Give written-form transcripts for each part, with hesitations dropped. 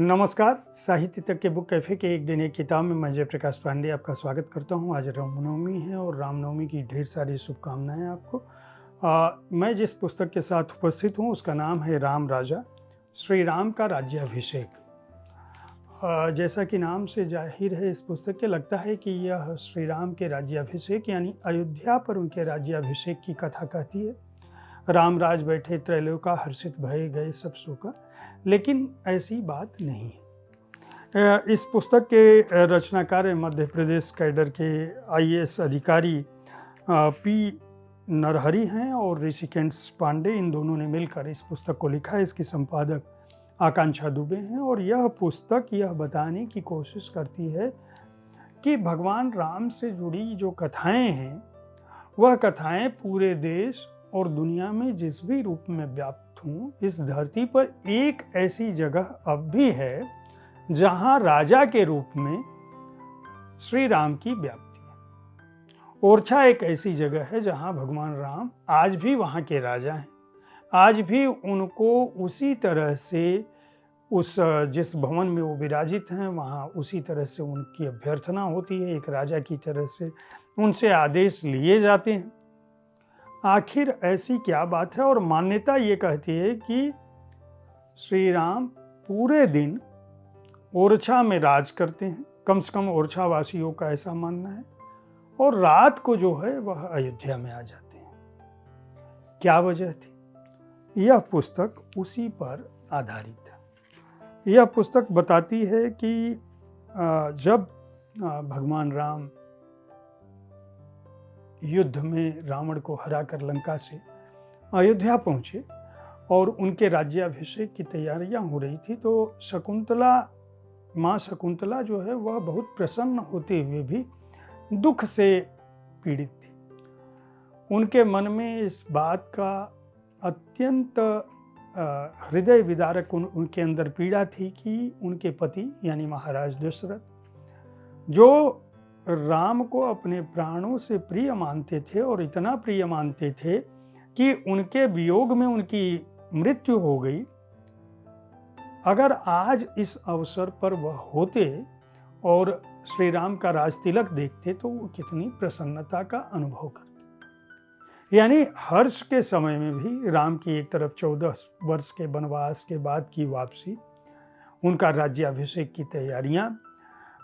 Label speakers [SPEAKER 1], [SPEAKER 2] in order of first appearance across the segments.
[SPEAKER 1] नमस्कार। साहित्य तक के बुक कैफ़े के एक दिन एक किताब में मैं जयप्रकाश पांडे आपका स्वागत करता हूँ। आज रामनवमी है और रामनवमी की ढेर सारी शुभकामनाएं आपको। मैं जिस पुस्तक के साथ उपस्थित हूँ उसका नाम है राम राजा, श्री राम का राज्याभिषेक। जैसा कि नाम से जाहिर है इस पुस्तक के, लगता है कि यह श्री राम के राज्याभिषेक यानी अयोध्या पर उनके राज्याभिषेक की कथा कहती है। रामराज बैठे त्रैलोका, हर्षित भये गए सब शोका, लेकिन ऐसी बात नहीं है। इस पुस्तक के रचनाकार मध्य प्रदेश कैडर के आईएएस अधिकारी पी नरहरि हैं और ऋषिकेश पांडे, इन दोनों ने मिलकर इस पुस्तक को लिखा है। इसकी संपादक आकांक्षा दुबे हैं और यह पुस्तक यह बताने की कोशिश करती है कि भगवान राम से जुड़ी जो कथाएं हैं वह कथाएं पूरे देश और दुनिया में जिस भी रूप में व्याप्त हूँ, इस धरती पर एक ऐसी जगह अब भी है जहाँ राजा के रूप में श्री राम की व्याप्ति है। ओरछा एक ऐसी जगह है जहाँ भगवान राम आज भी वहाँ के राजा हैं। आज भी उनको उसी तरह से जिस भवन में वो विराजित हैं वहाँ उसी तरह से उनकी अभ्यर्थना होती है, एक राजा की तरह से उनसे आदेश लिए जाते हैं। आखिर ऐसी क्या बात है? और मान्यता ये कहती है कि श्री राम पूरे दिन ओरछा में राज करते हैं, कम से कम ओरछा वासियों का ऐसा मानना है, और रात को जो है वह अयोध्या में आ जाते हैं। क्या वजह थी? यह पुस्तक उसी पर आधारित है। यह पुस्तक बताती है कि जब भगवान राम युद्ध में रावण को हराकर लंका से अयोध्या पहुंचे और उनके राज्याभिषेक की तैयारियां हो रही थी, तो माँ शकुंतला जो है वह बहुत प्रसन्न होते हुए भी दुख से पीड़ित थी। उनके मन में इस बात का अत्यंत हृदय विदारक उनके अंदर पीड़ा थी कि उनके पति यानी महाराज दशरथ, जो राम को अपने प्राणों से प्रिय मानते थे और इतना प्रिय मानते थे कि उनके वियोग में उनकी मृत्यु हो गई, अगर आज इस अवसर पर वह होते और श्री राम का राज तिलक देखते तो वो कितनी प्रसन्नता का अनुभव करते। यानी हर्ष के समय में भी राम की एक तरफ 14 वर्ष के वनवास के बाद की वापसी, उनका राज्याभिषेक की तैयारियां,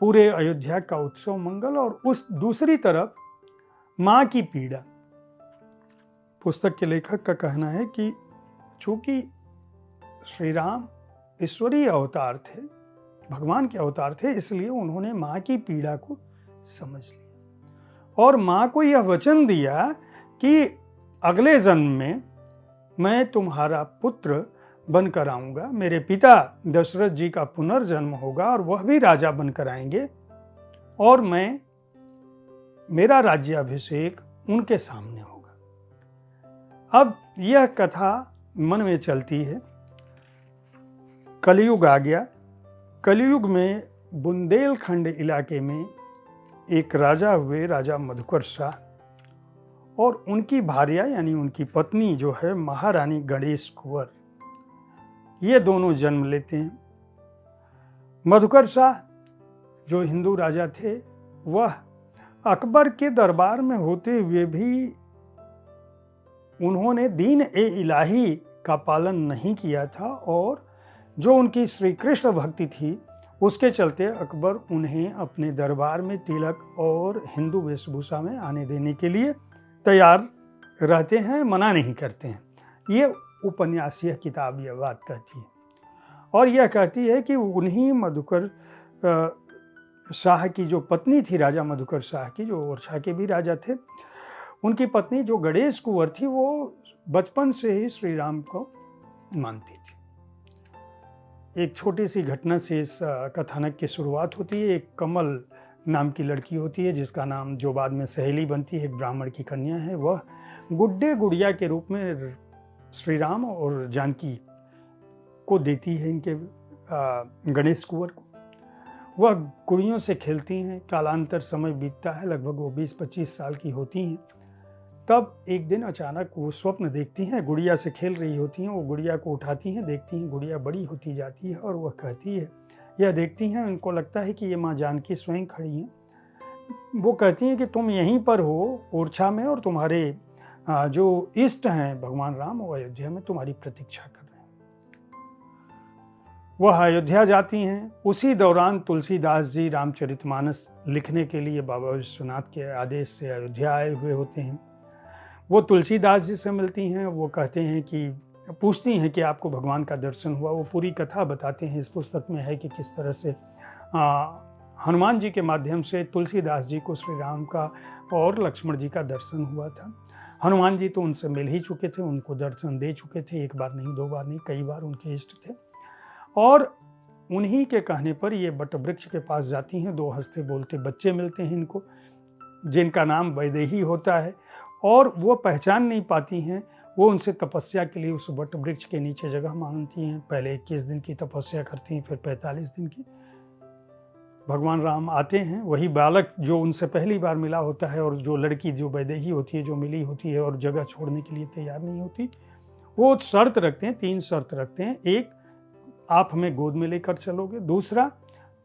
[SPEAKER 1] पूरे अयोध्या का उत्सव मंगल, और उस दूसरी तरफ माँ की पीड़ा। पुस्तक के लेखक का कहना है कि चूंकि श्री राम ईश्वरीय अवतार थे, भगवान के अवतार थे, इसलिए उन्होंने माँ की पीड़ा को समझ लिया और माँ को यह वचन दिया कि अगले जन्म में मैं तुम्हारा पुत्र बनकर आऊंगा, मेरे पिता दशरथ जी का पुनर्जन्म होगा और वह भी राजा बनकर आएंगे और मेरा राज्याभिषेक उनके सामने होगा। अब यह कथा मन में चलती है। कलयुग आ गया। कलयुग में बुंदेलखंड इलाके में एक राजा हुए, राजा मधुकर शाह, और उनकी भार्या यानी उनकी पत्नी जो है महारानी गणेश कुंवर, ये दोनों जन्म लेते हैं। मधुकर शाह जो हिंदू राजा थे, वह अकबर के दरबार में होते हुए भी उन्होंने दीन ए इलाही का पालन नहीं किया था और जो उनकी श्री कृष्ण भक्ति थी उसके चलते अकबर उन्हें अपने दरबार में तिलक और हिंदू वेशभूषा में आने देने के लिए तैयार रहते हैं, मना नहीं करते हैं। ये उपन्यास, यह किताब यह बात कहती है और यह कहती है कि उन्हीं मधुकर शाह की जो पत्नी थी, राजा मधुकर शाह की, जो ओरछा के भी राजा थे, उनकी पत्नी जो गणेश कुंवर थी, वो बचपन से ही श्री राम को मानती थी। एक छोटी सी घटना से इस कथानक की शुरुआत होती है। एक कमल नाम की लड़की होती है जिसका नाम, जो बाद में सहेली बनती है, एक ब्राह्मण की कन्या है, वह गुड्डे गुड़िया के रूप में श्री राम और जानकी को देती है इनके गणेश कुंवर को। वह गुड़ियों से खेलती हैं। कालांतर समय बीतता है, लगभग वो 20-25 साल की होती हैं। तब एक दिन अचानक वो स्वप्न देखती हैं, गुड़िया से खेल रही होती हैं, वो गुड़िया को उठाती हैं, देखती हैं गुड़िया बड़ी होती जाती है और वह कहती है यह देखती हैं, उनको लगता है कि ये माँ जानकी स्वयं खड़ी हैं। वो कहती हैं कि तुम यहीं पर हो ओरछा में, और तुम्हारे जो इष्ट हैं भगवान राम, वो अयोध्या में तुम्हारी प्रतीक्षा कर रहे हैं। वह अयोध्या जाती हैं। उसी दौरान तुलसीदास जी रामचरितमानस लिखने के लिए बाबा विश्वनाथ के आदेश से अयोध्या आए हुए होते हैं। वो तुलसीदास जी से मिलती हैं। वो कहते हैं कि पूछती हैं कि आपको भगवान का दर्शन हुआ। वो पूरी कथा बताते हैं। इस पुस्तक में है कि किस तरह से हनुमान जी के माध्यम से तुलसीदास जी को श्री राम का और लक्ष्मण जी का दर्शन हुआ था। हनुमान जी तो उनसे मिल ही चुके थे, उनको दर्शन दे चुके थे, एक बार नहीं, दो बार नहीं, कई बार उनके इष्ट थे। और उन्हीं के कहने पर ये बट वृक्ष के पास जाती हैं। 2 हंसते बोलते बच्चे मिलते हैं इनको, जिनका नाम वैदेही होता है, और वो पहचान नहीं पाती हैं। वो उनसे तपस्या के लिए उस बट वृक्ष के नीचे जगह मांगती हैं। पहले 21 दिन की तपस्या करती हैं, फिर 45 दिन की। भगवान राम आते हैं। वही बालक जो उनसे पहली बार मिला होता है, और जो लड़की जो वैदेही होती है, जो मिली होती है और जगह छोड़ने के लिए तैयार नहीं होती, वो शर्त रखते हैं, 3 शर्त रखते हैं। एक, आप हमें गोद में लेकर चलोगे। दूसरा,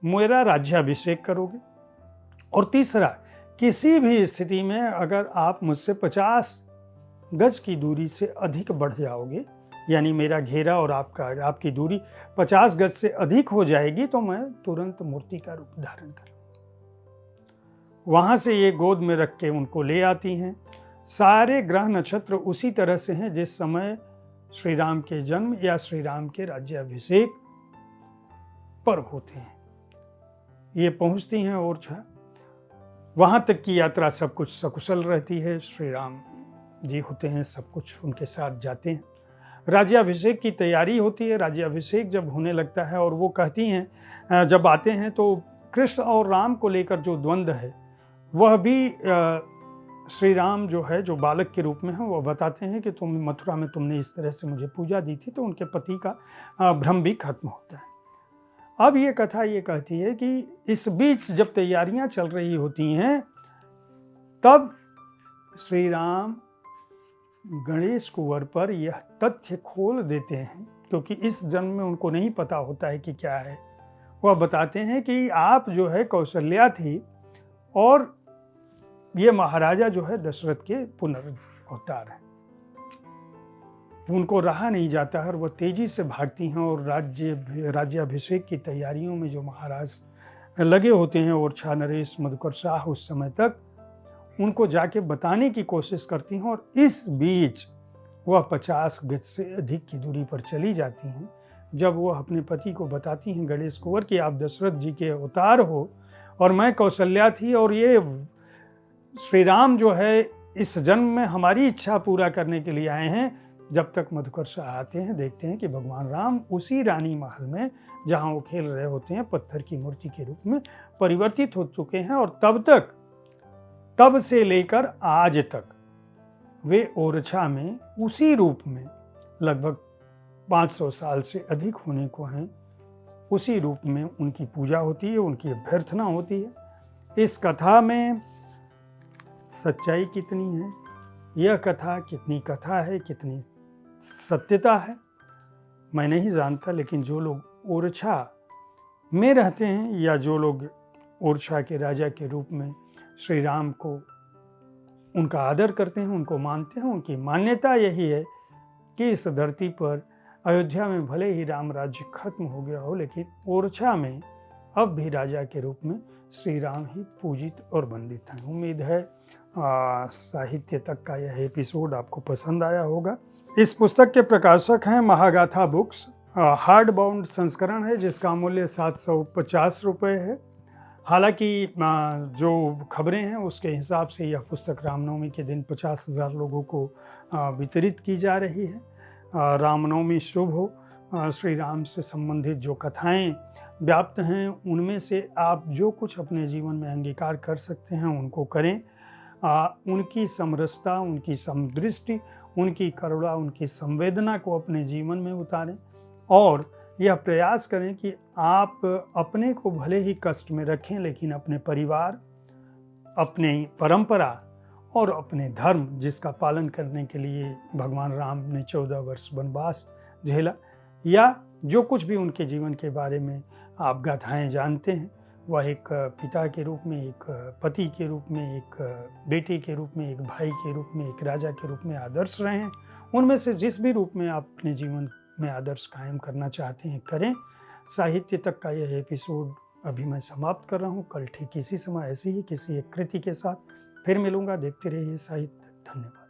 [SPEAKER 1] मेरा राज्याभिषेक करोगे। और तीसरा, किसी भी स्थिति में अगर आप मुझसे 50 गज की दूरी से अधिक बढ़ जाओगे, यानी मेरा घेरा और आपकी दूरी 50 गज से अधिक हो जाएगी, तो मैं तुरंत मूर्ति का रूप धारण कर लूंगा। वहां से ये गोद में रख के उनको ले आती हैं। सारे ग्रह नक्षत्र उसी तरह से हैं जिस समय श्री राम के जन्म या श्री राम के राज्याभिषेक पर्व होते हैं। ये पहुंचती हैं ओरछा। वहां तक की यात्रा सब कुछ सकुशल रहती है। श्री राम जी होते हैं, सब कुछ उनके साथ जाते हैं। राज्याभिषेक की तैयारी होती है। राज्याभिषेक जब होने लगता है, और वो कहती हैं, जब आते हैं तो कृष्ण और राम को लेकर जो द्वंद्व है, वह भी श्री राम जो है, जो बालक के रूप में है, वो बताते हैं कि तुम मथुरा में तुमने इस तरह से मुझे पूजा दी थी, तो उनके पति का भ्रम भी खत्म होता है। अब ये कथा ये कहती है कि इस बीच जब तैयारियां चल रही होती हैं, तब श्री राम गणेश कुंवर पर यह तथ्य खोल देते हैं, क्योंकि इस जन्म में उनको नहीं पता होता है कि क्या है। वह बताते हैं कि आप जो है कौशल्या थी, और ये महाराजा जो है दशरथ के पुनर्अवतार हैं। उनको रहा नहीं जाता है, और वह तेजी से भागती हैं। और राज्याभिषेक की तैयारियों में जो महाराज लगे होते हैं, ओरछा नरेश, मधुकर शाह, उस समय तक उनको जाके बताने की कोशिश करती हैं। और इस बीच वह 50 गज से अधिक की दूरी पर चली जाती हैं। जब वह अपने पति को बताती हैं, गणेश कुंवर, कि आप दशरथ जी के अवतार हो और मैं कौशल्या थी, और ये श्री राम जो है इस जन्म में हमारी इच्छा पूरा करने के लिए आए हैं। जब तक मधुकर शाह आते हैं, देखते हैं कि भगवान राम उसी रानी महल में, जहाँ वो खेल रहे होते हैं, पत्थर की मूर्ति के रूप में परिवर्तित हो चुके हैं। और तब से लेकर आज तक वे ओरछा में उसी रूप में, लगभग 500 साल से अधिक होने को हैं, उसी रूप में उनकी पूजा होती है, उनकी अभ्यर्थना होती है। इस कथा में सच्चाई कितनी है, यह कथा कितनी कथा है, कितनी सत्यता है, मैं नहीं जानता। लेकिन जो लोग ओरछा में रहते हैं, या जो लोग ओरछा के राजा के रूप में श्री राम को उनका आदर करते हैं, उनको मानते हैं, उनकी मान्यता यही है कि इस धरती पर अयोध्या में भले ही राम राज्य खत्म हो गया हो, लेकिन ओरछा में अब भी राजा के रूप में श्री राम ही पूजित और वंदित हैं। उम्मीद है साहित्य तक का यह एपिसोड आपको पसंद आया होगा। इस पुस्तक के प्रकाशक हैं महागाथा बुक्स। हार्ड बाउंड संस्करण है, जिसका मूल्य 750 रुपये है। हालांकि जो खबरें हैं उसके हिसाब से यह पुस्तक रामनवमी के दिन 50,000 लोगों को वितरित की जा रही है। रामनवमी शुभ हो। श्री राम से संबंधित जो कथाएं व्याप्त हैं, उनमें से आप जो कुछ अपने जीवन में अंगीकार कर सकते हैं उनको करें। उनकी समरसता, उनकी समदृष्टि, उनकी करुणा, उनकी संवेदना को अपने जीवन में उतारें, और यह प्रयास करें कि आप अपने को भले ही कष्ट में रखें, लेकिन अपने परिवार, अपनी परंपरा और अपने धर्म, जिसका पालन करने के लिए भगवान राम ने 14 वर्ष वनवास झेला, या जो कुछ भी उनके जीवन के बारे में आप गाथाएँ जानते हैं। वह एक पिता के रूप में, एक पति के रूप में, एक बेटे के रूप में, एक भाई के रूप में, एक राजा के रूप में आदर्श रहे हैं। उनमें से जिस भी रूप में आप अपने जीवन में आदर्श कायम करना चाहते हैं, करें। साहित्य तक का यह एपिसोड अभी मैं समाप्त कर रहा हूँ। कल ठीक इसी समय ऐसी ही किसी एक कृति के साथ फिर मिलूँगा। देखते रहिए साहित्य। धन्यवाद।